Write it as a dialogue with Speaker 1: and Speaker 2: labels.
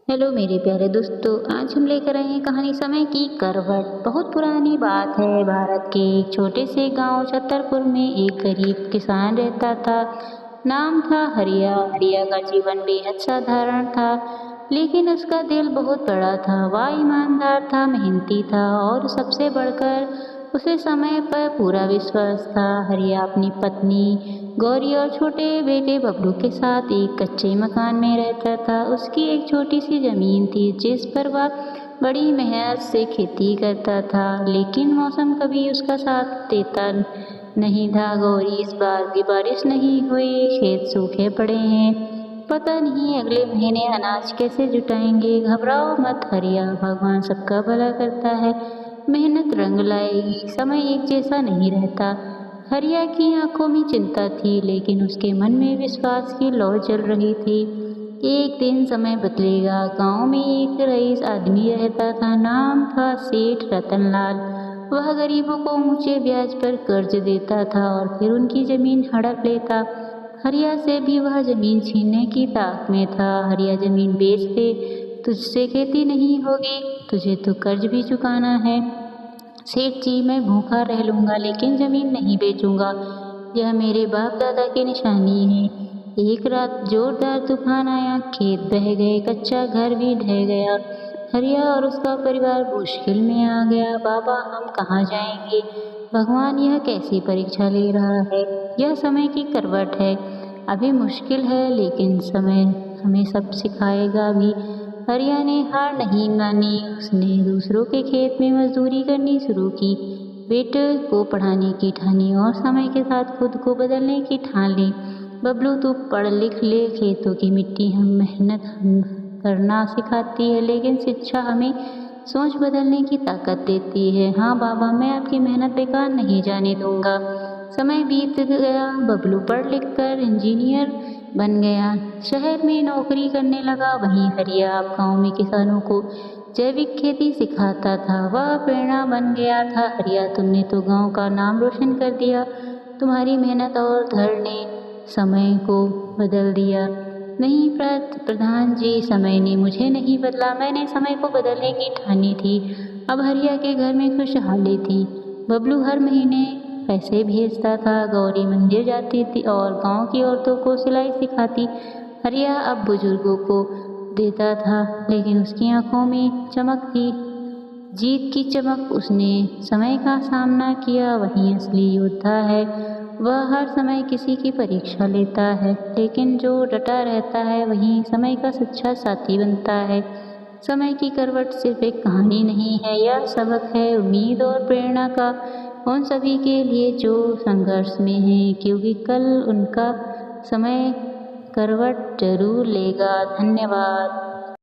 Speaker 1: Hello मेरे प्यारे दोस्तों, आज हम लेकर आए हैं कहानी समय की करवट। बहुत पुरानी बात है। भारत के एक छोटे से गांव छतरपुर में एक गरीब किसान रहता था। नाम था हरिया। हरिया का जीवन बेहद साधारण था, लेकिन उसका दिल बहुत बड़ा था। वह ईमानदार था, मेहनती था और सबसे बढ़कर उसे समय पर पूरा विश्वास था। हरिया अपनी पत्नी गौरी और छोटे बेटे बबलू के साथ एक कच्चे मकान में रहता था। उसकी एक छोटी सी जमीन थी जिस पर वह बड़ी मेहनत से खेती करता था, लेकिन मौसम कभी उसका साथ देता नहीं था। गौरी, इस बार भी बारिश नहीं हुई, खेत सूखे पड़े हैं, पता नहीं अगले महीने अनाज कैसे जुटाएंगे। घबराओ मत हरिया, भगवान सबका भला करता है, मेहनत रंग लाएगी। समय एक जैसा नहीं रहता। हरिया की आंखों में चिंता थी, लेकिन उसके मन में विश्वास की लौ जल रही थी। एक दिन समय बदलेगा। गांव में एक रईस आदमी रहता था। नाम था सेठ रतनलाल। वह गरीबों को ऊंचे ब्याज पर कर्ज देता था और फिर उनकी जमीन हड़प लेता। हरिया से भी वह जमीन छीनने की ताक में था। हरिया, जमीन बेच दे, तुझसे खेती नहीं होगी, तुझे तो कर्ज भी चुकाना है। सेठ जी, मैं भूखा रह लूंगा लेकिन जमीन नहीं बेचूंगा, यह मेरे बाप दादा की निशानी है। एक रात जोरदार तूफान आया, खेत बह गए, कच्चा घर भी ढह गया। हरिया और उसका परिवार मुश्किल में आ गया। बाबा, हम कहाँ जाएंगे? भगवान यह कैसी परीक्षा ले रहा है? यह समय की करवट है। अभी मुश्किल है, लेकिन समय हमें सब सिखाएगा भी। हरिया ने हार नहीं मानी। उसने दूसरों के खेत में मजदूरी करनी शुरू की, बेटे को पढ़ाने की ठानी और समय के साथ खुद को बदलने की ठान ली। बबलू, तू पढ़ लिख ले, खेतों की मिट्टी हम मेहनत हम करना सिखाती है, लेकिन शिक्षा हमें सोच बदलने की ताकत देती है। हाँ बाबा, मैं आपकी मेहनत बेकार नहीं जाने दूंगा। समय बीत गया। बबलू पढ़ लिख कर इंजीनियर बन गया, शहर में नौकरी करने लगा। वहीं हरिया अब गाँव में किसानों को जैविक खेती सिखाता था। वह प्रेरणा बन गया था। हरिया, तुमने तो गांव का नाम रोशन कर दिया। तुम्हारी मेहनत और धैर्य ने समय को बदल दिया। नहीं प्रधान जी, समय ने मुझे नहीं बदला, मैंने समय को बदलने की ठानी थी। अब हरिया के घर में खुशहाली थी। बबलू हर महीने पैसे भेजता था, गौरी मंदिर जाती थी और गांव की औरतों को सिलाई सिखाती। हरिया अब बुजुर्गों को देता था, लेकिन उसकी आंखों में चमक थी, जीत की चमक। उसने समय का सामना किया। वही असली योद्धा है। वह हर समय किसी की परीक्षा लेता है, लेकिन जो डटा रहता है वही समय का सच्चा साथी बनता है। समय की करवट सिर्फ एक कहानी नहीं है, यह सबक है उम्मीद और प्रेरणा का, उन सभी के लिए जो संघर्ष में हैं, क्योंकि कल उनका समय करवट जरूर लेगा। धन्यवाद।